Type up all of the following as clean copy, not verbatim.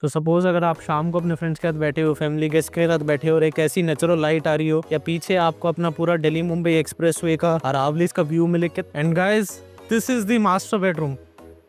तो सपोज अगर आप शाम को अपने फ्रेंड्स के साथ बैठे हो, फैमिली गेस्ट के साथ बैठे हो और एक ऐसी नेचुरल लाइट आ रही हो या पीछे आपको अपना पूरा दिल्ली मुंबई एक्सप्रेसवे का अरावलीज का व्यू मिले, and guys this is the master bedroom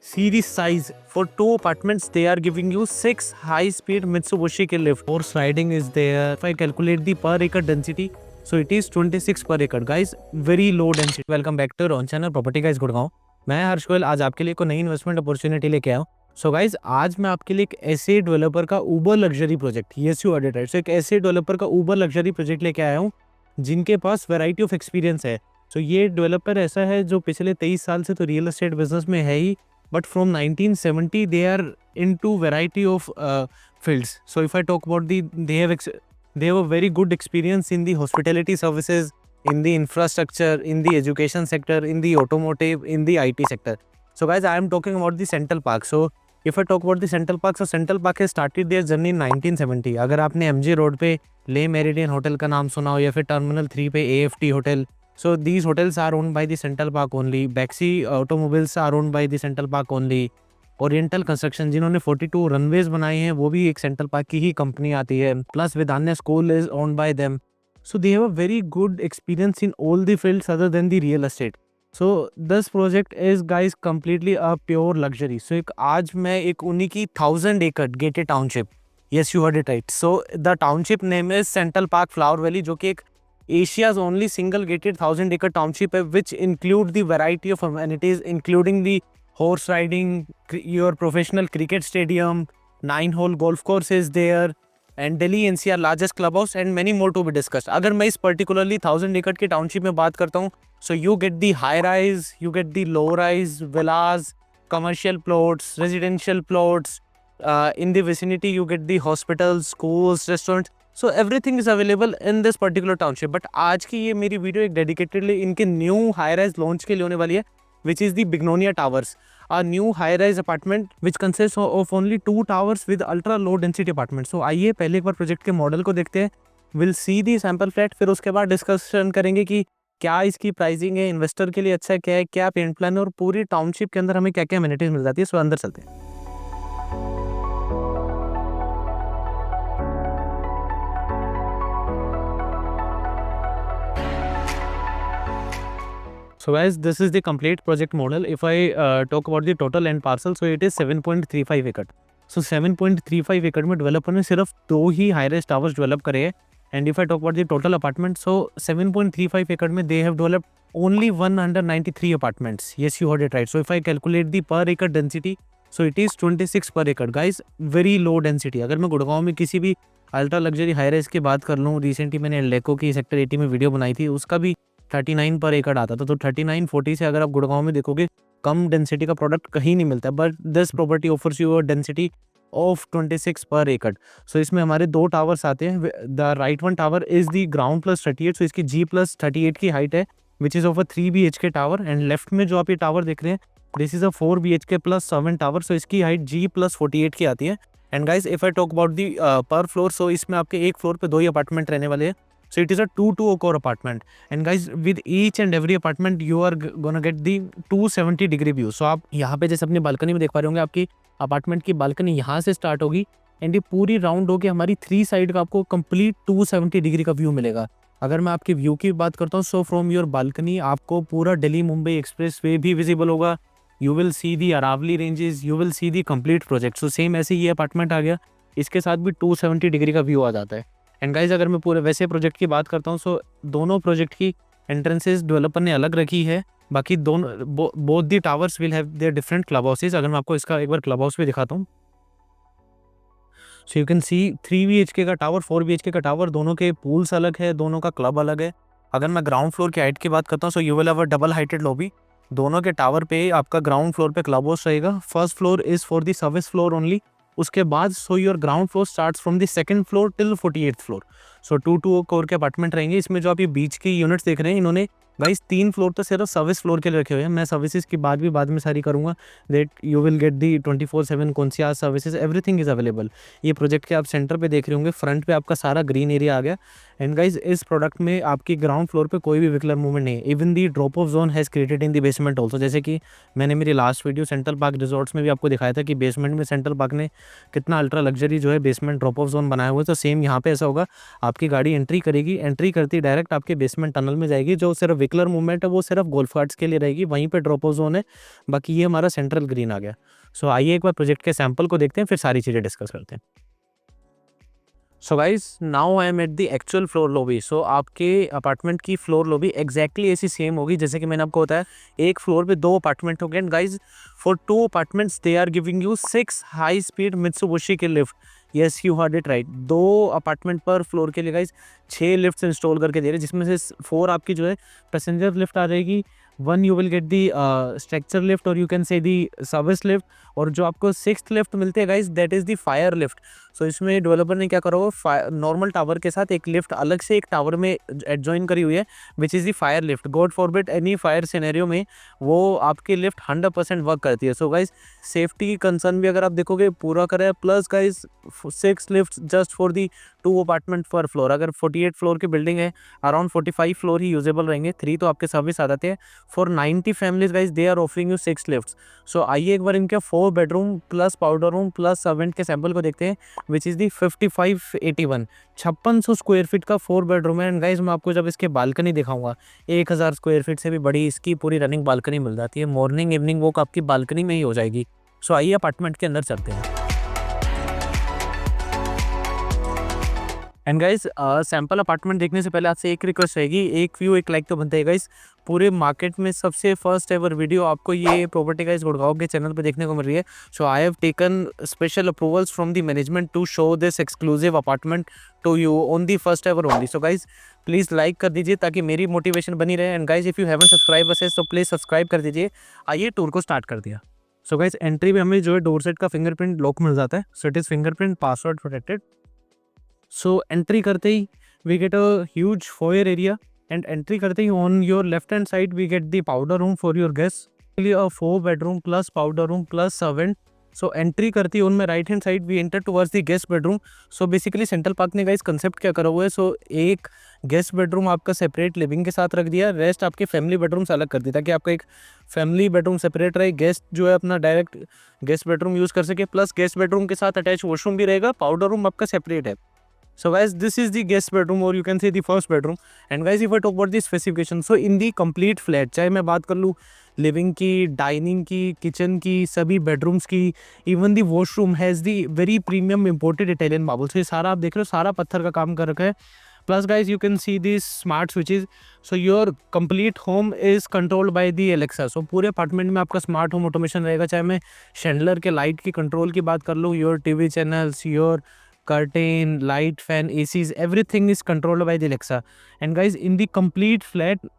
series size for 2 apartments. They are giving you 6 high speed Mitsubishi ke lift. Horse riding is there. If I calculate the per acre density, so it is 26 per acre. Guys, very low density. Welcome back to our own channel Property Guys Gurgaon. मैं हर्ष गोयल आज आपके लिए कोई नई investment opportunity लेके आया हूँ। So guys आज मैं आपके लिए एक ऐसे डेवलपर का uber luxury project, yes you heard it right, so एक ऐसे डेवलपर का ऊबर लग्जरी प्रोजेक्ट लेके आया हूँ जिनके पास वैरायटी ऑफ एक्सपीरियंस है। सो ये डेवलपर ऐसा है जो पिछले 23 साल से तो रियल एस्टेट बिजनेस में है ही, but from 1970 they are into variety of fields. So if I talk about they have a very good experience in the hospitality services, in the infrastructure, in the education sector, in the automotive, in the IT sector. So guys, I am talking about the Central Park. So if I talk about the Central Park, so Central Park has started their journey in 1970. अगर आपने MG road पे ले meridian hotel का नाम सुना हो या फिर टर्मिनल 3 पे AFT hotel, so these hotels are owned by the Central Park only. Baxi automobiles are owned by the Central Park only. Oriental Construction जिन्होंने 42 रनवेज बनाए हैं वो भी एक सेंट्रल पार्क की ही कंपनी आती है। Plus Vedanya school is owned by them. So they have a very good experience in all the fields other than the real estate. So this project is guys completely a pure luxury. So एक आज मैं एक उन्हीं की 1000 एकड़ gated township, yes you heard it right, so the township name is Central Park Flower Valley, जो कि एक Asia's only single gated 1000 acre township which include the variety of amenities including the horse riding, your professional cricket stadium, 9-hole golf course is there and Delhi NCR largest clubhouse and many more to be discussed. अगर मैं इस particularly 1000 acre के township में बात करता हूँ, so you get the high rise, you get the low rise villas, commercial plots, residential plots, in the vicinity you get the hospitals, schools, restaurants. So everything is available in this particular township. But आज की ये मेरी video एक dedicatedly इनके new high rise launch के लिए होने वाली है, which is the Bignonia towers, a new high rise apartment which consist of only 2 towers with ultra low density apartment. So आइए पहले एक बार प्रोजेक्ट के मॉडल को देखते हैं, will see the sample flat, फिर उसके बाद डिस्कशन करेंगे कि क्या इसकी प्राइसिंग है, इन्वेस्टर के लिए अच्छा क्या है, क्या पेंट प्लान है और पूरी टाउनशिप के अंदर हमें क्या क्या अमेनिटीज मिल जाती है। सो अंदर चलते हैं। So guys, this is the complete project model. If I talk about the total land parcel, so it is 7.35 एकड़। So 7.35 एकड़ में डेवलपर ने सिर्फ 2 ही हाई राइज टावर्स डेवलप करे हैं। And if I talk about the total apartment, so 7.35 एकड़ में they have developed only 193 apartments, yes you heard it right. So if I calculate the per एकड़ density, so it is 26 per एकड़। Guys very low density. अगर मैं गुड़गांव में किसी भी ultra luxury high rise की बात कर लूँ, रिसेंटली मैंने लेको की सेक्टर 80 में वीडियो बनाई थी, उसका भी 39 पर एकड़ आता था। तो 39-40 से अगर आप गुड़गांव में देखोगे कम डेंसिटी का प्रोडक्ट कहीं नहीं मिलता, but this property offers you a density of 26 per एकड़। सो इसमें हमारे 2 टावर्स आते हैं। The right one tower is the ground plus 38, so इसकी G+38 की हाइट है, which is of a 3 BHK tower. And left में जो आप ये टावर देख रहे हैं, this is a 4 BHK plus 7 tower, so इसकी हाइट G+48 की आती है। And guys if I talk about the per floor, सो इसमें आपके एक फ्लोर पे 2 ही अपार्टमेंट रहने वाले हैं। So it is a 2 core apartment and guys with each and every apartment you are gonna get the 270 degree view. So आप यहाँ पे जैसे अपनी बालकनी में देख पा रहे होंगे, आपकी अपार्टमेंट की बालकनी यहाँ से स्टार्ट होगी एंड ये पूरी राउंड होके हमारी 3 साइड का आपको कंप्लीट 270 डिग्री का व्यू मिलेगा। अगर मैं आपकी व्यू की बात करता हूँ, सो फ्रॉम योर बालकनी आपको पूरा दिल्ली मुंबई एक्सप्रेस वे भी विजिबल होगा। You will see the Aravalli ranges, you will see the complete project. So same ऐसे ये अपार्टमेंट आ गया, इसके साथ भी 270 डिग्री का व्यू आ जाता है। एंड गाइज अगर मैं पूरे वैसे प्रोजेक्ट की बात करता हूँ, सो दोनों प्रोजेक्ट की एंट्रेंसेस डेवलपर ने अलग रखी है। बाकी दोनों both the towers will have their different club houses. अगर मैं आपको इसका एक बार क्लब हाउस भी दिखाता हूँ, so you can C 3 BHK का टावर, 4 BHK का टावर, दोनों के पूल्स अलग है, दोनों का क्लब अलग है। अगर मैं ग्राउंड फ्लोर की हाइट की बात करता हूँ, सो you will have a double heighted lobby. दोनों के टावर पे आपका ग्राउंड फ्लोर पे क्लब हाउस रहेगा। First floor is for the service floor only. उसके बाद so your ground floor starts from the second floor till 48th floor. So 2 core के apartment रहेंगे। इसमें जो आप ये बीच की यूनिट्स देख रहे हैं, इन्होंने गाइस 3 फ्लोर तो सिर्फ सर्विस फ्लोर के लिए रखे हुए हैं। मैं सर्विसेज की बात भी बाद में सारी करूंगा, that you will get the 24/7 concierge services, everything is available. ये प्रोजेक्ट के आप सेंटर पे देख रहे होंगे, फ्रंट पे आपका सारा ग्रीन एरिया आ गया। एंड गाइज इस प्रोडक्ट में आपकी ग्राउंड फ्लोर पे कोई भी व्हीकलर मूवमेंट नहीं है। Even the drop of zone has created in the basement also. जैसे कि मैंने मेरी last video central park resorts में भी आपको दिखाया था कि बेसमेंट में सेंट्रल पार्क ने कितना अल्ट्रा लग्जरी जो है बेसमेंट ड्रॉप ऑफ जोन बनाया हुआ है, तो सेम यहाँ पे ऐसा होगा। आपकी गाड़ी एंट्री करेगी, एंट्री करती डायरेक्ट आपके बेसमेंट टनल में जाएगी। जो सिर्फ व्हीकलर मूवमेंट है वो सिर्फ गोल्फ कार्ट्स के लिए रहेगी, वहीं पे ड्रॉप ऑफ जोन है। बाकी ये हमारा सेंट्रल ग्रीन आ गया। सो आइए एक बार प्रोजेक्ट के सैंपल को देखते हैं, फिर सारी चीज़ें डिस्कस करते हैं। So guys now I am at the actual floor lobby. So आपके अपार्टमेंट की फ्लोर लॉबी एग्जैक्टली ऐसी सेम होगी जैसे कि मैंने आपको बताया। एक फ्लोर पे 2 अपार्टमेंट होंगे। And guys for 2 apartments they are giving you 6 high speed Mitsubishi के lift. Yes you heard it right, 2 apartment per floor के लिए गाइज 6 लिफ्ट इंस्टॉल करके दे रहे हैं, जिसमें से 4 आपकी जो है पैसेंजर लिफ्ट आ जाएगी, 1 you will get the stretcher lift और you can say the service lift. और जो आपको 6th लिफ्ट मिलते हैं guys that is the fire lift. So इसमें डेवलपर ने क्या करा हुआ, नॉर्मल टावर के साथ एक लिफ्ट अलग से एक टावर में एडजॉइन करी हुई है, विच is the fire lift. God forbid any fire scenario में वो आपकी लिफ्ट 100% वर्क करती है। सो गाइज सेफ्टी की कंसर्न भी अगर आप देखोगे पूरा करे। Plus guys 6 lift just for the 2 apartment per floor. अगर 48 फ्लोर की बिल्डिंग है, अराउंड 45 फ्लोर ही यूजेबल रहेंगे, 3 तो आपके सर्विस आ जाते हैं। For 90 families guys they are offering you 6 lift. So आइए एक बार इनके 4 bedroom plus powder room plus servant के सैंपल को देखते हैं, which is the 5581 5600 square feet का 4 बेडरूम है। एंड गाइज मैं आपको जब इसके बालकनी दिखाऊंगा, 1000 स्क्वायर फीट से भी बड़ी इसकी पूरी रनिंग बालकनी मिल जाती है। मॉर्निंग इवनिंग वॉक आपकी बालकनी में ही हो जाएगी। सो आइए अपार्टमेंट के अंदर चलते हैं। एंड गाइज सैम्पल अपार्टमेंट देखने से पहले आपसे एक रिक्वेस्ट रहेगी, एक व्यू एक लाइक तो बनता है गाइज। पूरे मार्केट में सबसे फर्स्ट एवर वीडियो आपको ये प्रॉपर्टी गाइज गुड़गांव के चैनल पे देखने को मिल रही है। So I have taken special approvals from the management to show this exclusive apartment to you on the first ever only. So guys please like कर दीजिए ताकि मेरी मोटिवेशन बनी रहे। And guys if you haven't subscribe us तो please subscribe कर दीजिए। आइए टूर को स्टार्ट कर दिया। सो गाइज एंट्री में हमें जो है डोर सेट का फिंगरप्रिंट लॉक मिल जाता है। So it is fingerprint password protected. So entry करते ही we get a huge foyer area. And entry करते ही on your left hand side we get the powder room for your guest, a 4 bedroom plus powder room plus servant. So entry करती है उनमें right hand side we enter towards the guest bedroom. So basically central park ने guys concept क्या करा हुआ है, सो एक guest bedroom आपका सेपरेट लिविंग के साथ रख दिया, रेस्ट आपके फैमिली बेडरूम से अलग कर दिया ताकि आपका एक फैमिली बेडरूम सेपरेट रहे, गेस्ट जो है अपना डायरेक्ट गेस्ट बेडरूम यूज़ कर सके। प्लस गेस्ट बेडरूम के साथ अटैच वॉशरूम भी रहेगा, पाउडर रूम आपका सेपरेट है। So guys, this is the guest bedroom or you can say the first bedroom. And guys, if I talk about the specifications, so in the complete flat, चाहे मैं बात कर लूँ living की, dining की, kitchen की, सभी बेडरूम्स की, even the washroom has the very premium imported Italian marble. so ये सारा आप देख रहे हो, सारा पत्थर का काम कर रखा है। Plus guys you can see this smart switches. So your complete home is controlled by the Alexa. So पूरे अपार्टमेंट में आपका स्मार्ट होम ऑटोमेशन रहेगा। चाहे मैं शैंडलर के लाइट की कंट्रोल की बात कर लूँ, your TV channels, your curtain, light, fan, ACs, everything is controlled by the Alexa. And guys, in the complete flat,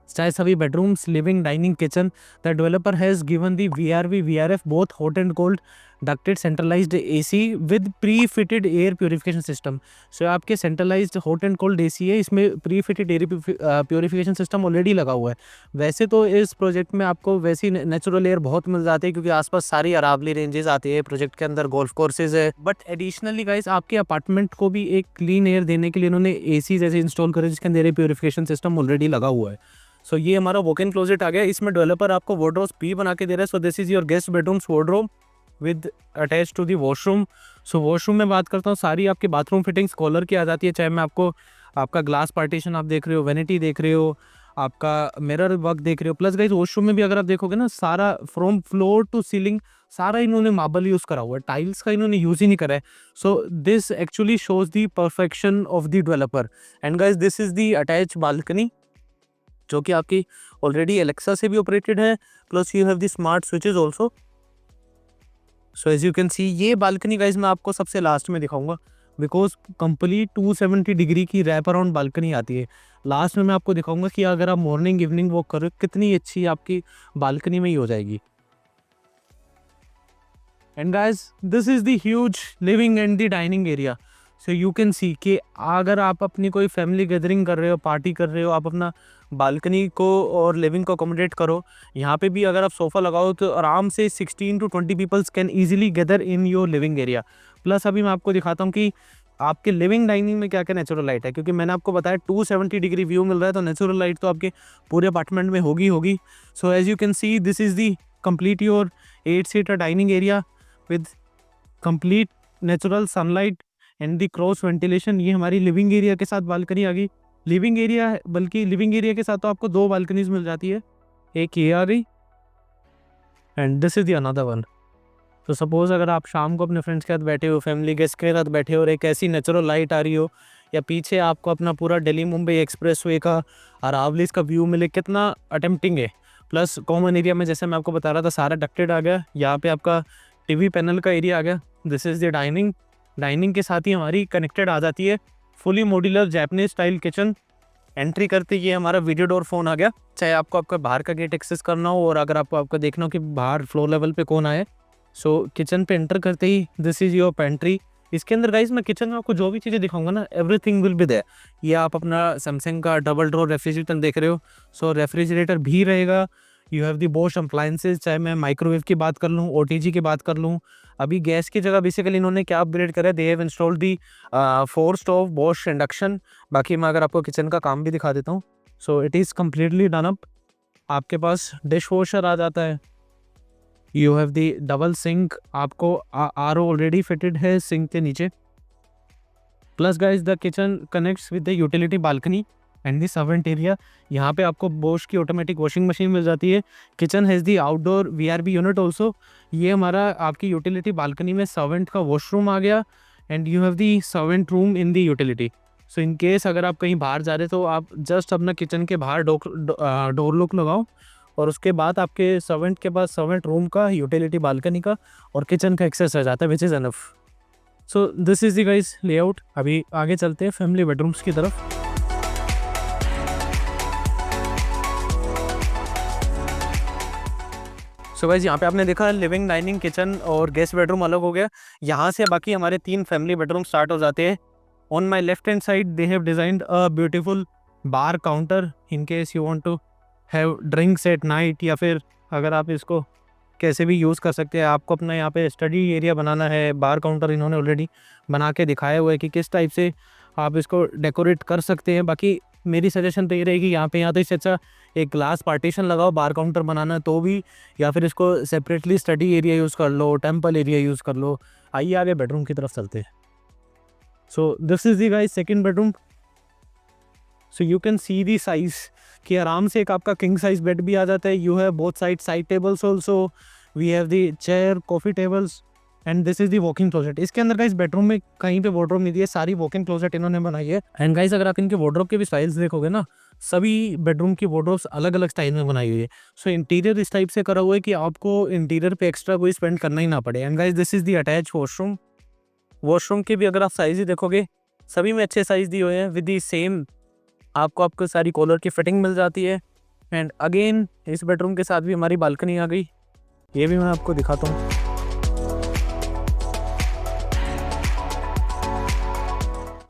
चाहे सभी bedrooms, living, dining, kitchen, the developer has given the VRV, VRF both hot and cold ducted centralised AC with pre fitted air purification system. So आपके centralised hot and cold AC है, इसमें pre fitted air purification system already लगा हुआ है। वैसे तो इस project में आपको वैसी नेचुरल एयर बहुत मिल जाती है क्योंकि आसपास सारी अरावली रेंजेस आती है, प्रोजेक्ट के अंदर गोल्फ कोर्सेज है। बट एडिशनली गाइस आपके अपार्टमेंट को भी एक क्लीन एयर देने के लिए इन्होंने AC जैसे इंस्टॉल करे जिसके अंदर एयर प्योरीफिकेशन सिस्टम ऑलरेडी लगा हुआ है। सो ये हमारा वॉक इन क्लोजेट आ गया। इसमें डेवलपर आपको वार्डरोब्स भी बना के दे रहा है। So this is your guest bedrooms wardrobe with attach to the washroom. So washroom में बात करता हूँ, सारी आपकी बाथरूम फिटिंग्स कॉलर की आ जाती है। चाहे मैं आपको आपका ग्लास पार्टीशन आप देख रहे हो, वेनिटी देख रहे हो, आपका मिरर वर्क देख रहे हो। प्लस गाइस वॉशरूम में भी अगर आप देखोगे ना, सारा फ्रॉम फ्लोर टू सीलिंग सारा इन्होंने मार्बल यूज़ करा हुआ है, टाइल्स का इन्होंने यूज़ ही नहीं करा है। So this actually shows the perfection of the developer. And guys this is the attach balcony जो कि आपकी ऑलरेडी एलेक्सा से भी ऑपरेटेड है। Plus you have the smart switches also. So as you can see ये balcony guys मैं आपको सबसे लास्ट में दिखाऊंगा बिकॉज कंप्लीट 270 डिग्री की रैप अराउंड बालकनी आती है। लास्ट में मैं आपको दिखाऊंगा कि अगर आप मॉर्निंग इवनिंग वॉक करो कितनी अच्छी आपकी बालकनी में ही हो जाएगी। And guys this is the huge living and the dining area. So you can सी कि अगर आप अपनी कोई फैमिली गैदरिंग कर रहे हो, पार्टी कर रहे हो, आप अपना बालकनी को और लिविंग को अकोमोडेट करो, यहाँ पे भी अगर आप सोफ़ा लगाओ तो आराम से 16 to 20 peoples can easily gather in your living area. Plus अभी मैं आपको दिखाता हूँ कि आपके लिविंग डाइनिंग में क्या क्या नेचुरल लाइट है, क्योंकि मैंने आपको बताया 270 डिग्री व्यू मिल रहा है, तो नेचुरल लाइट तो आपके पूरे अपार्टमेंट में होगी। So as you can see this is the complete your 8 seater dining area with complete natural sunlight and the cross ventilation. ये हमारी लिविंग एरिया के साथ बालकनी आ गई। लिविंग एरिया बल्कि लिविंग एरिया के साथ तो आपको 2 बालकनीज मिल जाती है, एक ये आ गई and this is the another one. तो सपोज अगर आप शाम को अपने फ्रेंड्स के साथ बैठे हो, फैमिली गेस्ट के साथ बैठे हो और एक ऐसी नेचुरल लाइट आ रही हो, या पीछे आपको अपना पूरा दिल्ली मुंबई एक्सप्रेसवे का अरावलीज का व्यू मिले, कितना अटेम्प्टिंग है। प्लस कॉमन एरिया में जैसे मैं आपको बता रहा था सारा डक्टेड आ गया, यहाँ पे आपका टीवी पैनल का एरिया आ गया। दिस इज़ द डाइनिंग के साथ ही हमारी कनेक्टेड आ जाती है fully modular Japanese style kitchen. Entry करते ही हमारा वीडियो डोर फ़ोन आ गया, चाहे आपको आपका बाहर का गेट एक्सेस करना हो और अगर आपको आपका देखना हो कि बाहर फ्लोर लेवल पे कौन आए। सो किचन पे एंटर करते ही दिस इज़ योर पेंट्री। इसके अंदर गाइस मैं किचन में आपको जो भी चीज़ें दिखाऊंगा ना, एवरीथिंग विल बी देयर। ये आप अपना सैमसंग का डबल डोर रेफ्रिजरेटर देख रहे हो, सो रेफ्रिजरेटर भी रहेगा। You have the Bose appliances, चाहे मैं माइक्रोवेव की बात कर लूँ, ओटीजी की बात कर लूँ। अभी गैस की जगह बेसिकली इन्होंने क्या अपग्रेड करा है, they have installed the 4 stove Bose induction. बाकी मैं अगर आपको किचन का काम भी दिखा देता हूँ, so it is completely done up. आपके पास डिश वॉशर आ जाता है, you have the double sink, आपको आरओ ऑलरेडी फिटेड है सिंक के नीचे। Plus guys the kitchen connects with the utility balcony and the servant area. यहाँ पे आपको बोश की ऑटोमेटिक वॉशिंग मशीन मिल जाती है। Kitchen has the outdoor VRV unit also. ये हमारा आपकी यूटिलिटी बालकनी में सर्वेंट का वॉशरूम आ गया and you have the servant room in the utility. So in case अगर आप कहीं बाहर जा रहे तो आप जस्ट अपना किचन के बाहर डोर लॉक लगाओ और उसके बाद आपके सर्वेंट के पास सर्वेंट रूम का, यूटिलिटी बालकनी का और किचन का एक्सेस आ जाता है, which is enough. So this is the guys layout. अभी आगे चलते हैं फैमिली बेडरूम्स की तरफ। सो गाइस यहाँ पे आपने देखा लिविंग, डाइनिंग, किचन और गेस्ट बेडरूम अलग हो गया। यहाँ से बाकी हमारे 3 फैमिली बेडरूम स्टार्ट हो जाते हैं। On my left hand side they have designed a beautiful bar counter in case you want to have drinks at night, या फिर अगर आप इसको कैसे भी यूज़ कर सकते हैं। आपको अपना यहाँ पे स्टडी एरिया बनाना है, बार काउंटर इन्होंने ऑलरेडी बना के दिखाया हुआ है कि किस टाइप से आप इसको डेकोरेट कर सकते हैं। बाकी मेरी सजेशन तो ये रहेगी यहाँ पे या तो इससे अच्छा एक ग्लास पार्टीशन लगाओ, बार काउंटर बनाना है तो भी, या फिर इसको सेपरेटली स्टडी एरिया यूज़ कर लो, टेम्पल एरिया यूज़ कर लो। आइए आगे बेडरूम की तरफ चलते हैं। सो this is the guys second bedroom. So you can see the size कि आराम से एक आपका किंग साइज बेड भी आ जाता है। You have both side tables also, we have the chair, coffee tables and this is the walking closet. इसके अंदर गाइस बेडरूम में कहीं पे वार्डरोब नहीं दी है, सारी वॉकिंग क्लोजेट इन्होंने बनाई है। एंड गाइस अगर आप इनके वार्डरोब के भी स्टाइल्स देखोगे ना, सभी बेडरूम की वार्डरोब्स अलग अलग स्टाइल में बनाई हुई है। सो इंटीरियर इस टाइप से करा हुआ है कि आपको इंटीरियर पे एक्स्ट्रा कोई स्पेंड करना ही ना पड़े। And guys this is the attach washroom. Washroom के भी अगर आप साइज़ ही देखोगे, सभी में अच्छे साइज़ दिए हुए हैं विद दी सेम, आपको सारी कॉलर की फिटिंग मिल जाती है। एंड अगेन इस बेडरूम के साथ भी हमारी बालकनी आ गई, ये भी मैं आपको दिखाता हूँ।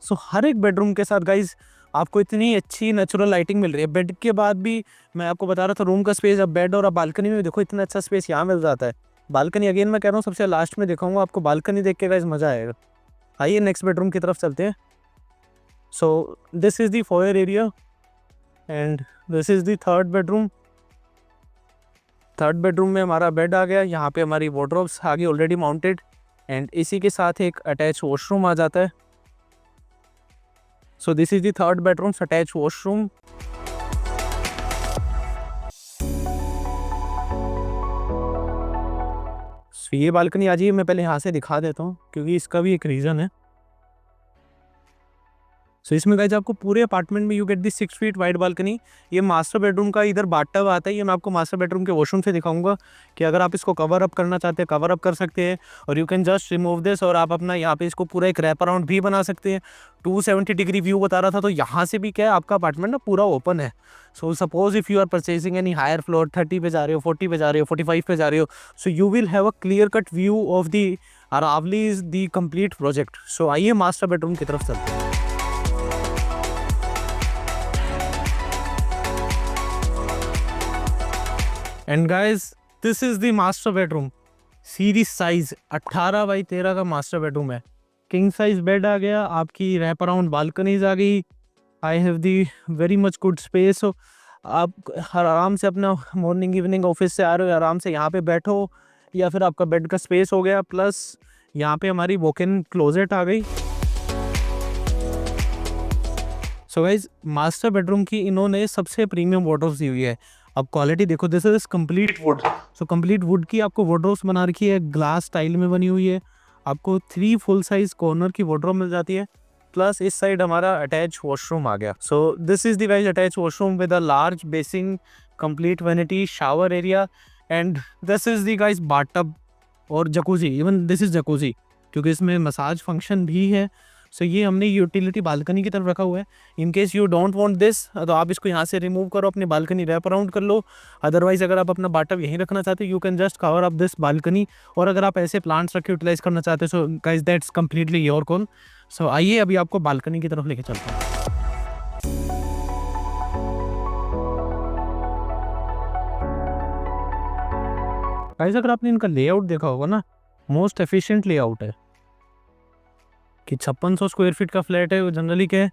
सो हर एक बेडरूम के साथ गाइज आपको इतनी अच्छी नेचुरल लाइटिंग मिल रही है। बेड के बाद भी मैं आपको बता रहा था रूम का स्पेस, अब बेड और अब बालकनी में देखो इतना अच्छा स्पेस यहाँ मिल जाता है। बालकनी अगेन मैं कह रहा हूँ सबसे लास्ट में दिखाऊंगा आपको, बालकनी देख के गाइज मज़ा आएगा। आइए नेक्स्ट बेडरूम की तरफ चलते हैं। सो this is the foyer area and this is the third bedroom. Third bedroom में हमारा बेड आ गया, यहाँ पे हमारी वार्डरोब्स आ गई ऑलरेडी माउंटेड एंड इसी के साथ एक अटैच वॉशरूम आ जाता है। So this is the third bedroom, attach washroom. ये बालकनी आ जाइए, मैं पहले यहाँ से दिखा देता हूँ क्योंकि इसका भी एक रीज़न है। सो इसमें गाइस आपको पूरे अपार्टमेंट में you get the 6 feet wide balcony. ये मास्टर बेडरूम का इधर बाथटब आता है, ये मैं आपको मास्टर बेडरूम के वॉशरूम से दिखाऊंगा कि अगर आप इसको कवर अप करना चाहते हैं कवर अप कर सकते हैं, और you can just remove this और आप अपना यहाँ पे इसको पूरा एक रैप अराउंड भी बना सकते हैं। 270 डिग्री व्यू बता रहा था, तो यहाँ से भी क्या है आपका अपार्टमेंट ना पूरा ओपन है। So suppose if you are purchasing any higher floor, 30 पे जा रहे हो, 40 पे जा रहे हो, 45 पे जा रहे हो, so you will have a clear cut view of the Aravalli is the complete project. So आइए मास्टर बेडरूम की तरफ चलते हैं। And guys, this is the master bedroom. सीरीज साइज 18 बाई 13 का मास्टर बेडरूम है। किंग साइज बेड आ गया, आपकी रैप अराउंड बालकनीज आ गई। I have the very much good space. आप आराम से अपना मॉर्निंग इवनिंग ऑफिस से आ रहे हो, आराम से यहाँ पे बैठो, या फिर आपका बेड का स्पेस हो गया। प्लस यहाँ पे हमारी वॉक इन क्लोजेट आ गई। सो गाइज, मास्टर बेडरूम की इन्होंने सबसे प्रीमियम वार्डरोब्स दी हुई है। अब क्वालिटी देखो, this is complete would. So complete would की आपको वार्डरोब्स बना रखी है, ग्लास स्टाइल में बनी हुई है। आपको 3 फुल साइज कॉर्नर की वार्डरोब मिल जाती है। प्लस इस साइड हमारा अटैच वॉशरूम आ गया। So this is the guys attach washroom with a large basin, complete vanity, shower area, and this is the guys bathtub और jacuzzi. Even this is jacuzzi क्योंकि इसमें massage function भी है। सो ये हमने यूटिलिटी बालकनी की तरफ रखा हुआ है। In case you don't want this, तो आप इसको यहाँ से रिमूव करो, अपनी बालकनी रैप अराउंड कर लो। अदरवाइज अगर आप अपना बाथटब यहीं रखना चाहते हो, you can just cover up this balcony. और अगर आप ऐसे प्लांट्स रख के यूटिलाइज करना चाहते हो, so guys that's completely your call. So आइए अभी आपको बालकनी की तरफ लेके चलता हूँ। गाइस, अगर आपने इनका लेआउट देखा होगा ना, मोस्ट एफिशिएंट लेआउट है। कि 5600 स्क्वायर फीट का फ्लैट है, वो जनरली क्या है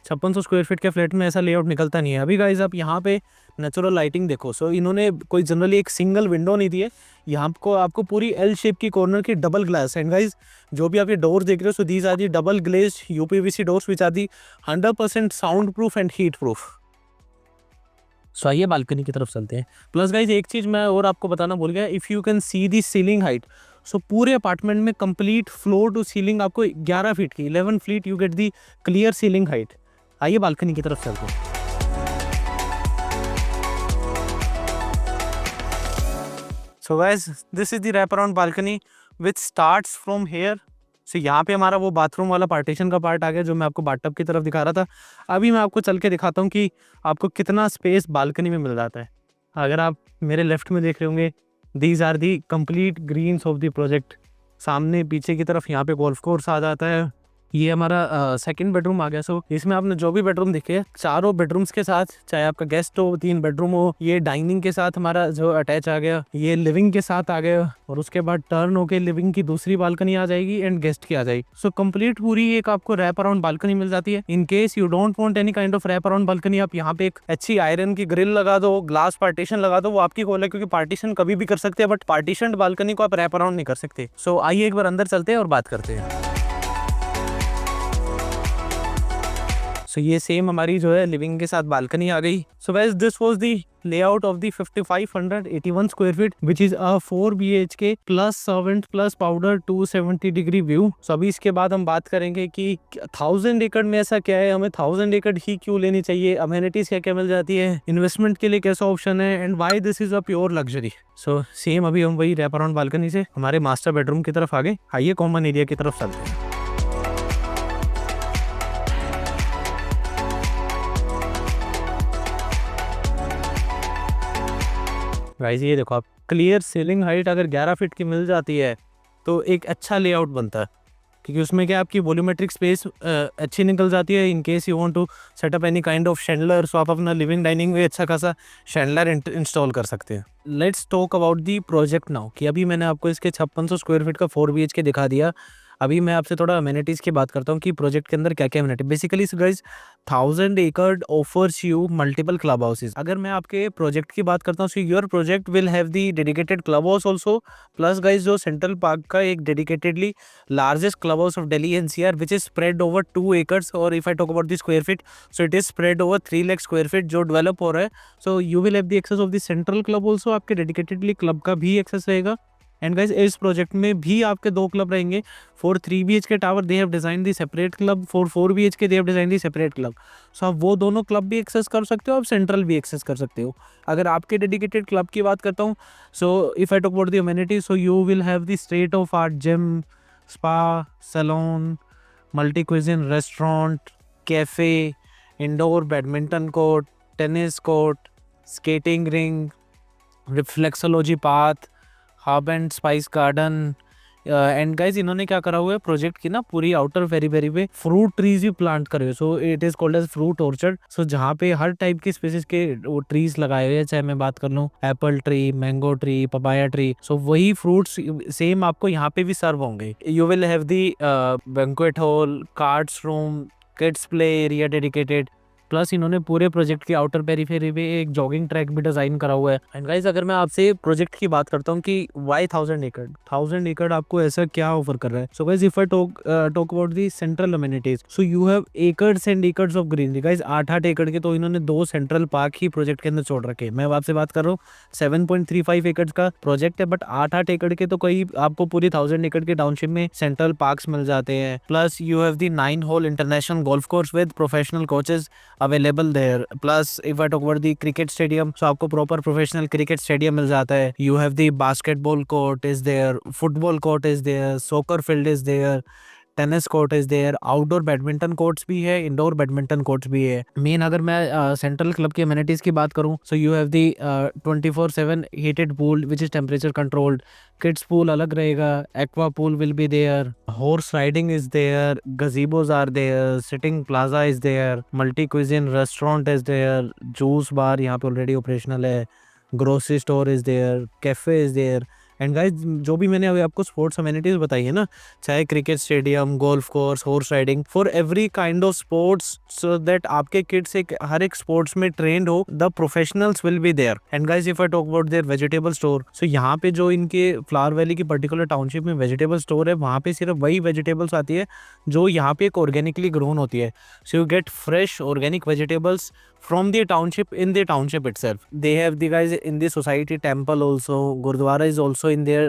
5600 स्क्वायर फीट के फ्लैट में ऐसा लेआउट निकलता नहीं है। अभी गाइज आप यहाँ पे नेचुरल लाइटिंग देखो। सो इन्होंने कोई जनरली एक सिंगल विंडो नहीं दी है, यहाँ को आपको पूरी एल शेप की कॉर्नर की डबल ग्लास। एंड गाइज जो भी आप ये डोर देख रहे हो, so these are the double glaze UPVC doors which are the 100% sound proof and heat proof. So आइए बालकनी की तरफ चलते हैं। प्लस गाइज एक चीज़ मैं और आपको बताना भूल गया, if you can see the ceiling height. So पूरे अपार्टमेंट में कंप्लीट फ्लोर टू सीलिंग आपको 11 फीट की 11 feet you get the clear ceiling height. आइए बालकनी की तरफ चलते हैं। So guys, this is the wrap around balcony which starts from here. So यहाँ पे हमारा वो बाथरूम वाला पार्टीशन का पार्ट आ गया जो मैं आपको बाथटब की तरफ दिखा रहा था। अभी मैं आपको चल के दिखाता हूँ कि आपको कितना स्पेस बालकनी में मिल जाता है। अगर आप मेरे लेफ्ट में देख रहे होंगे, these are the complete greens of the project. सामने पीछे की तरफ यहाँ पे गोल्फ कोर्स आ जाता है। ये हमारा सेकंड बेडरूम आ गया। सो इसमें आपने जो भी बेडरूम दिखे, चारों बेडरूम्स के साथ, चाहे आपका गेस्ट हो, 3 बेडरूम हो, ये डाइनिंग के साथ हमारा जो अटैच आ गया, ये लिविंग के साथ आ गया, और उसके बाद टर्न होके लिविंग की दूसरी बालकनी आ जाएगी एंड गेस्ट की आ जाएगी। सो कंप्लीट पूरी एक आपको रैप अराउंड बालकनी मिल जाती है। In case you don't want any kind of rap around balcony, आप यहाँ पे एक अच्छी आयरन की ग्रिल लगा दो, ग्लास पार्टीशन लगा दो, वो आपकी कॉल है, क्योंकि पार्टीशन कभी भी कर सकते हैं, बट पार्टीशन बालकनी को आप रैप अराउंड नहीं कर सकते। सो आइए एक बार अंदर चलते हैं और बात करते हैं। सो ये सेम हमारी जो है लिविंग के साथ बालकनी आ गई। So guys, this was the layout of the 5581 square feet which is a 4 BHK plus servant plus powder 270 degree view. So अभी इसके बाद हम बात करेंगे कि 1000 एकड़ में ऐसा क्या है, हमें 1000 एकड़ ही क्यों लेनी चाहिए, अमेनिटीज क्या क्या मिल जाती है, इन्वेस्टमेंट के लिए कैसा ऑप्शन है, and why this is a pure luxury. So same अभी हम वही रैप अराउंड बालकनी से हमारे मास्टर बेडरूम की तरफ आ गए। आइए कॉमन एरिया की तरफ चलते हैं। गाइस ये देखो आप, क्लियर सीलिंग हाइट अगर 11 फीट की मिल जाती है तो एक अच्छा लेआउट बनता है, क्योंकि उसमें क्या आपकी वॉल्यूमेट्रिक स्पेस अच्छी निकल जाती है। In case you want to set up any kind of chandelier, so आप अपना लिविंग डाइनिंग में अच्छा खासा शैंडलर इंस्टॉल कर सकते हैं। Let's talk about the project now. कि अभी मैंने आपको इसके 5600 स्क्वायर फीट का 4 BHK दिखा दिया। अभी मैं आपसे थोड़ा अमेनिटीज़ की बात करता हूँ कि प्रोजेक्ट के अंदर क्या क्या अमेनिटी। बेसिकली गाइस, 1000 एकड़ offers you multiple club houses. अगर मैं आपके प्रोजेक्ट की बात करता हूँ, so your project will have the dedicated club house also. Plus guys, जो सेंट्रल पार्क का एक dedicatedly largest club house of Delhi NCR which is spread over 2 acres, और if I talk about the square feet, so it is spread over 3 lakh square feet जो develop हो रहा है। सो you will have the access of the central club also, आपके dedicatedly club का भी access रहेगा। And guys, इस प्रोजेक्ट में भी आपके 2 क्लब रहेंगे। For 3 BHK tower they have design the separate club, for 4 BHK they have design the separate club. So आप वो दोनों क्लब भी एक्सेस कर सकते हो, आप सेंट्रल भी एक्सेस कर सकते हो। अगर आपके डेडिकेटेड क्लब की बात करता हूँ, so if I talk about the amenities, so you will have the state of art gym, spa, salon, multi cuisine restaurant, cafe, indoor badminton court, tennis court, skating ring, reflexology path, hub and spice garden, and guys इन्होंने क्या करा हुआ है, project की ना पूरी outer वेरी पे फ्रूट ट्रीज भी प्लांट करे हुए, so it is called as fruit orchard. So जहाँ पे हर टाइप की स्पीसीज के वो ट्रीज लगाए हुए हैं, चाहे मैं बात कर लूँ apple tree, mango tree, papaya tree, so वही फ्रूट्स सेम आपको यहाँ पे भी सर्व होंगे। You will have the banquet hall, cards room, kids play area dedicated, plus इन्होंने पूरे प्रोजेक्ट की आउटर पेरीफेरी पे एक जॉगिंग ट्रैक भी डिजाइन करा हुआ है। एंड गाइस अगर मैं आपसे प्रोजेक्ट की बात करता हूँ कि वाई 1000 एकड़ आपको ऐसा क्या ऑफर कर रहा है, सो guys if I talk about the central amenities, so you have acres and acres of greenery. Guys 8-8 एकड़ के तो इन्होंने 2 सेंट्रल पार्क ही प्रोजेक्ट के अंदर छोड़ रखे हैं। मैं आपसे बात कर रहा हूँ 7.35 एकड़ का प्रोजेक्ट है, बट 8-8 एकड़ के तो कई आपको पूरी 1000 एकड़ के टाउनशिप में सेंट्रल पार्क्स मिल जाते हैं। Plus you have the 9 hole international golf course with professional coaches available there. Plus if I talk about the cricket stadium, so आपको proper professional cricket stadium मिल जाता है। You have the basketball court is there, football court is there, soccer field is there, tennis court is there, outdoor badminton courts भी है, indoor badminton courts भी है। Main अगर मैं central club की amenities की बात करूं, so you have the 24/7 heated pool which is temperature controlled, kids pool अलग रहेगा, aqua pool will be there, horse riding is there, gazebos are there, sitting plaza is there, multi cuisine restaurant is there, juice bar यहाँ पे already operational है, grocery store is there, cafe is there. And guys जो भी मैंने अभी आपको sports amenities बताई है ना, चाहे cricket stadium, golf course, horse riding, for every kind of sports, so that आपके किड्स एक हर एक स्पोर्ट्स में ट्रेंड हो, the professionals will be there. And guys if I talk about there vegetable store, so यहाँ पे जो इनके फ्लावर वैली की पर्टिकुलर टाउनशिप में वेजिटेबल स्टोर है, वहाँ पे सिर्फ वही वेजिटेबल्स आती है जो यहाँ पे एक ऑर्गेनिकली ग्रोन होती है। So you get fresh organic vegetables from the township, in the township itself. They have the guys in the society temple also, Gurdwara is also in their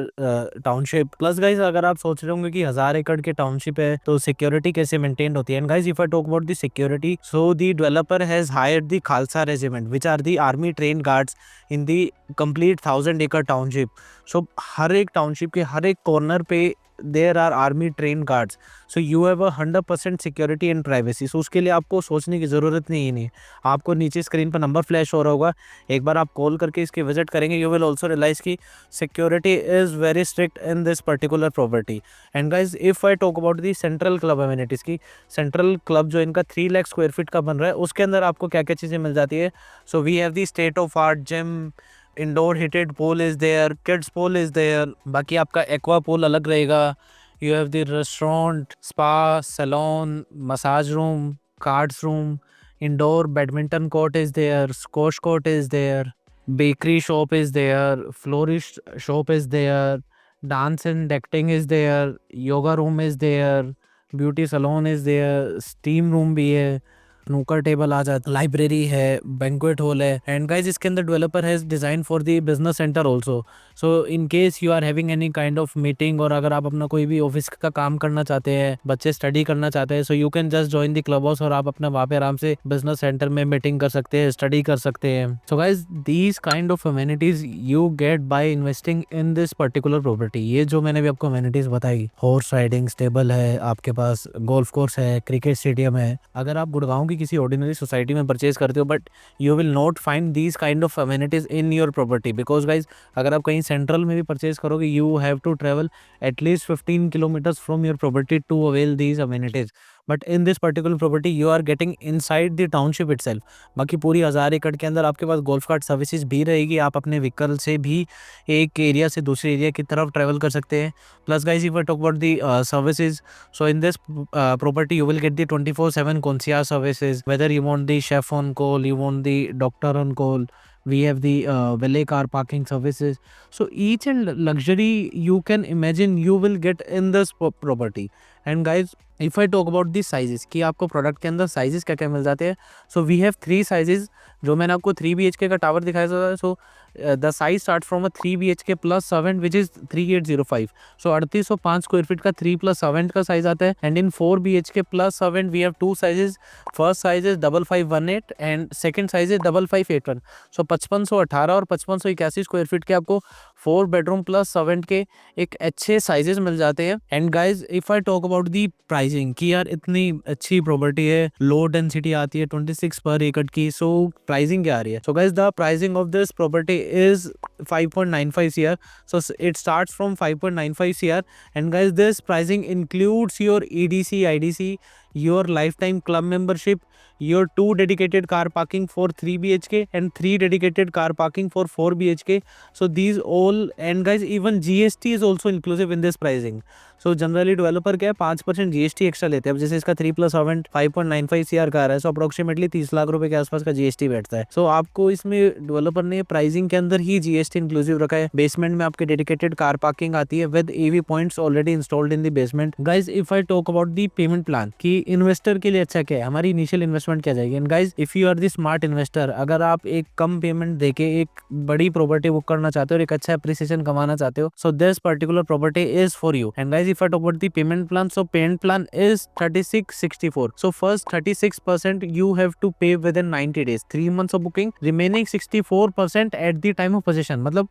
township. Plus guys अगर आप सोच रहे होंगे कि 1000 एकड़ के टाउनशिप है तो सिक्योरिटी कैसे मेंटेन होती है, and guys if I talk about the security, so the developer has hired the Khalsa regiment which are the army train guards in the complete 1000 एकड़ टाउनशिप। सो हर एक टाउनशिप के हर एक कॉर्नर पे there are army train guards, so you have 100% security and privacy. So उसके लिए आपको सोचने की ज़रूरत नहीं है। आपको नीचे स्क्रीन पर नंबर फ्लैश हो रहा होगा, एक बार आप कॉल करके इसके विजिट करेंगे, यू विल ऑल्सो रियलाइज की security is very strict in this particular property. And guys if I talk about the central club amenities की, सेंट्रल क्लब जो इनका 3 लाख स्क्वायर फीट का बन रहा है, उसके अंदर आपको क्या क्या चीज़ें मिल जाती है। So we have the state of art gym, indoor heated pool is there, kids pool is there, बाकी आपका एक्वा पूल अलग रहेगा। You have the restaurant, spa, salon, massage room, cards room, indoor badminton court is there, squash court is there, bakery shop is there, florist shop is there, dance and acting is there, yoga room is there, beauty salon is there, steam room भी है, snooker table आ जाता, library है, banquet hall है। And guys इसके अंदर developer has design for the business centre also. So in case you are having any kind of meeting, और अगर आप अपना कोई भी ऑफिस का काम करना चाहते हैं, बच्चे स्टडी करना चाहते हैं, so you can just join the club house और आप अपना वहाँ पे आराम से बिजनेस सेंटर में मीटिंग कर सकते हैं, स्टडी कर सकते हैं। So guys these kind of amenities you get by investing in this particular property. ये जो मैंने भी आपको अमेनिटीज बताई, हॉर्स राइडिंग स्टेबल है, आपके पास गोल्फ कोर्स है, क्रिकेट स्टेडियम है। अगर आप गुड़गांव की किसी ऑर्डिनरी सोसाइटी में परचेज करते हो, but you will not find these kind of amenities in your property, because guys अगर आप कहीं सेंट्रल में भी परचेज करोगे, you have to travel at least 15 kilometres from your property to avail these amenities. But in this particular property you are getting inside the township itself. बाकी पूरी 1000 एकड़ के अंदर आपके पास गोल्फ कार्ट सर्विसेज भी रहेगी, आप अपने व्हीकल से भी एक एरिया से दूसरे एरिया की तरफ ट्रैवल कर सकते हैं। Plus guys if I talk about the services, so in this property you will get the 24/7 concierge services, whether you want the chef on call, you want the doctor on call, we have the valet car parking services. So each and luxury you can imagine you will get in this property. And guys if I talk about the sizes कि आपको product के अंदर sizes क्या क्या मिल जाते हैं, सो we have 3 sizes. जो मैंने आपको 3 BHK का टावर दिखाया था, so the size start from a 3 BHK + 7 which is 3805। So 3805 square feet का 3 + 7 का साइज आता है। And in 4 BHK + 7 we have 2 sizes. First size is 5518 and second size is 5581। So 5518 और 5581 स्क्वायर फीट के आपको 4 बेडरूम + 7 के एक अच्छे साइजेस मिल जाते हैं। And guys if I talk about the price, pricing कि यार इतनी अच्छी प्रॉपर्टी है, लो डेंसिटी आती है 26 पर एकड़ की, सो प्राइसिंग क्या आ रही है? So guys the pricing of this property is 5.95 CR. So it starts from 5.95 CR, and guys this pricing includes your EDC, IDC, your lifetime club membership, your 2 dedicated car parking for 3 BHK and 3 dedicated car parking for 4 BHK. So these all, and guys even GST is also inclusive in this pricing. So generally developer क्या है 5% GST extra लेते हैं। अब जैसे इसका 3+7 5.95 CR का आ रहा है, सो अप्रोक्सीमेटली 30 लाख रुपए के आसपास का GST बैठता है। सो आपको इसमें डेवलपर ने प्राइसिंग के अंदर ही GST इंक्लूसिव रखा है। बेसमेंट में आपके डेडिकेटेड कार पार्किंग आती है with EV points already installed in the basement. Guys if I talk about the payment plan कि इन्वेस्टर के लिए अच्छा क्या है, हमारी इनिशियल इन्वेस्टमेंट क्या जाएगी। And guys if you are the smart investor, अगर आप एक कम पेमेंट देके एक बड़ी प्रॉपर्टी बुक करना चाहते हो और एक अच्छा एप्रिसिएशन कमाना चाहते हो, so this particular property is for you. And guys if I talk about the payment plan, so payment plan is 3664. So first 36% you have to pay within 90 days, 3 months of booking, remaining 64% at the time of possession। मतलब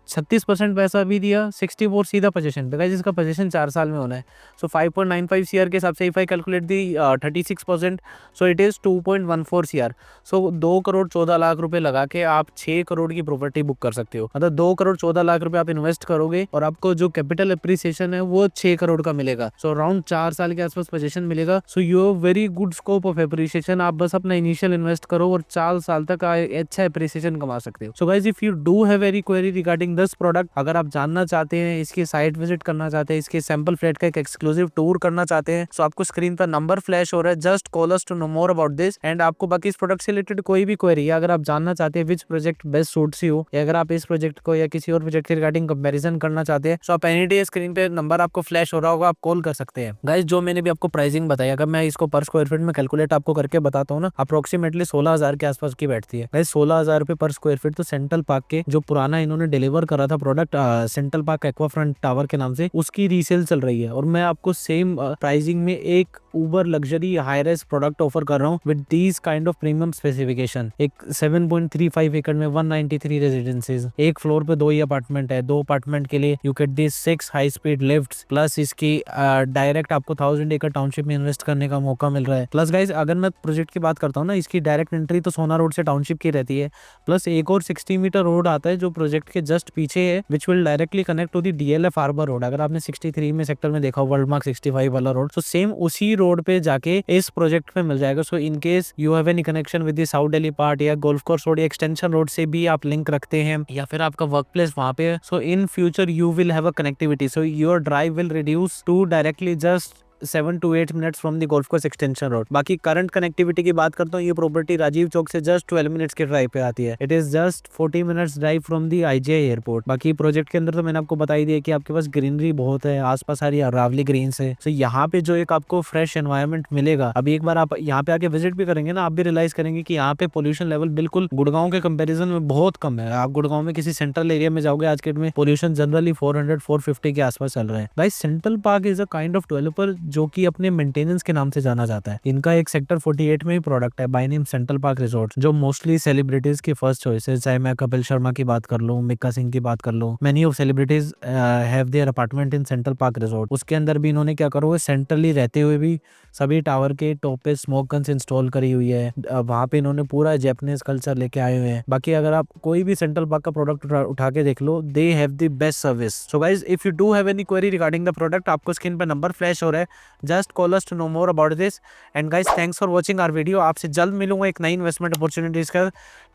36% पैसा भी दिया, 64 सीधा position पे। Guys इसका position 4 साल में होना है। सो 5.95 CR के हिसाब से if I calculate the 36%, so it is 2.14 CR। सो 2 करोड़ 14 लाख रुपए लगा के आप 6 करोड़ की प्रॉपर्टी बुक कर सकते हो। मतलब 2 करोड़ 14 लाख रुपए आप इन्वेस्ट करोगे और आपको जो कैपिटल एप्रिसिएशन है वो 6 करोड़ का मिलेगा। सो अराउंड 4 साल के आसपास पोजीशन मिलेगा। सो you have very good scope of appreciation. आप बस अपना इनिशियल इन्वेस्ट करो और 4 साल तक अच्छा एप्रिसिएशन कमा सकते हो। So guys if you do have any query regarding this product, अगर आप जानना चाहते हैं, इसकी साइट विजिट करना चाहते हैं, इसके सैंपल फ्लैट का एक एक्सक्लूसिव टूर करना चाहते हैं, सो आपको स्क्रीन पर नंबर फ्लैश हो रहा है, just call us to know more about this. And आपको बाकी इस प्रोडक्ट से रिलेटेड कोई भी क्वेरी है, अगर आप जानना चाहते हैं which project best suits you, या अगर आप इस प्रोजेक्ट को या किसी और प्रोजेक्ट के रिगार्डिंग कंपैरिजन करना चाहते हैं, सो आप एनी डे स्क्रीन पे नंबर आपको फ्लैश हो रहा होगा, आप कॉल कर सकते हैं। गाइस जो मैंने भी आपको प्राइसिंग बताया, अगर मैं इसको पर स्क्वायर फीट में कैलकुलेट आपको करके बताता हूँ ना, अप्रोक्सीमेटली 16,000 के आसपास की बैठती है। गाइस 16,000 रुपए पर स्क्वायर फीट। तो सेंट्रल पार्क के जो पुराना इन्होंने डिलीवर करा था product central park aqua front tower के नाम से, उसकी रीसेल चल रही है। और मैं आपको सेम प्राइसिंग में एक uber luxury high rise product offer कर रहा हूँ with these kind of premium specification. एक 7.35 एकड़ में 193 रेजिडेंसीज, एक फ्लोर पे 2 ही अपार्टमेंट है। 2 अपार्टमेंट के लिए you get this 6 high speed lifts, plus इसकी डायरेक्ट आपको 1000 एकड़ टाउनशिप में इन्वेस्ट करने का मौका मिल रहा है। प्लस गाइज अगर मैं प्रोजेक्ट की बात करता हूँ ना, इसकी डायरेक्ट एंट्री तो सोना रोड से टाउनशिप की रहती है, प्लस एक और 60 मीटर रोड आता है जो प्रोजेक्ट के जस्ट पीछे है, which will directly connect to the DLF harbour road. अगर आपने 63 में सेक्टर में देखा वर्ल्ड मार्क 65 वाला रोड, तो सेम उसी रोड पे जाके इस प्रोजेक्ट पे मिल जाएगा। So in case you have any connection with the south Delhi part या गोल्फ कोर्स रोड या एक्सटेंशन रोड से भी आप लिंक रखते हैं, या फिर आपका वर्क प्लेस वहां पे है, so in future you will have a connectivity. So your drive will reduce to directly just 7 to 8 minutes from the golf course extension road. बाकी करंट कनेक्टिविटी की बात करता हूँ, ये प्रॉपर्टी राजीव चौक से जस्ट 12 मिनट्स के ड्राइव पे आती है। It is just 40 minutes drive from the IGI airport. बाकी प्रोजेक्ट के अंदर तो मैंने आपको बता ही दिया कि आपके पास ग्रीनरी बहुत है, आसपास सारी अरावली ग्रीन्स है। सो यहाँ पे जो एक आपको फ्रेश एनवायरनमेंट मिलेगा, अभी एक बार आप यहाँ पे आके विजिट भी करेंगे ना, आप भी रियलाइज करेंगे कि यहाँ पे पोल्यूशन लेवल बिल्कुल गुड़गांव के कंपेरिजन में बहुत कम है। आप गुड़गांव में किसी सेंट्रल एरिया में जाओगे आज के डेट में, पोल्यूशन जनरली 400-450 के आसपास चल रहा है। Guys central park is a kind of developer जो कि अपने मेंटेनेंस के नाम से जाना जाता है। इनका एक सेक्टर 48 में ही प्रोडक्ट है by name central park resort, जो मोस्टली सेलिब्रिटीज की फर्स्ट चॉइस है। चाहे मैं कपिल शर्मा की बात कर लूं, मिक्का सिंह की बात कर लूं, many of celebrities have their apartment in central park resort. उसके अंदर भी इन्होंने क्या करो, सेंट्रली रहते हुए भी सभी टावर के टॉप पे स्मोक गन्स इंस्टॉल करी हुई है। वहां पे इन्होंने पूरा जैपनीज कल्चर लेके आए हुए हैं। बाकी अगर आप कोई भी सेंट्रल पार्क का प्रोडक्ट उठा के देख लो, they have the best service. So guys if you do have any query regarding the product, आपको स्क्रीन पे नंबर फ्लैश हो रहा है, just call us to know more about this. And guys thanks for watching our video. आपसे जल्द मिलूंगा एक नई इन्वेस्टमेंट अपॉर्चुनिटीज का।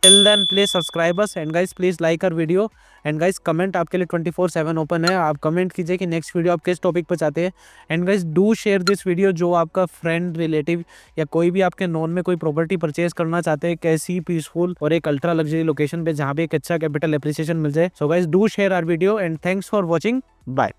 Till then please subscribe us and guys please like our video. And guys comment आपके लिए 24/7 open है। आप कमेंट कीजिए कि नेक्स्ट वीडियो आप किस टॉपिक पर चाहते हैं। And guys do share this video, जो आपका फ्रेंड, रिलेटिव या कोई भी आपके नॉन में कोई प्रॉपर्टी परचेज करना चाहते हैं, कैसी पीसफुल और एक अल्ट्रा लग्जरी लोकेशन पे जहाँ पे एक अच्छा कैपिटल एप्रिसिएशन मिल जाए। So guys do share our video and thanks for watching. Bye.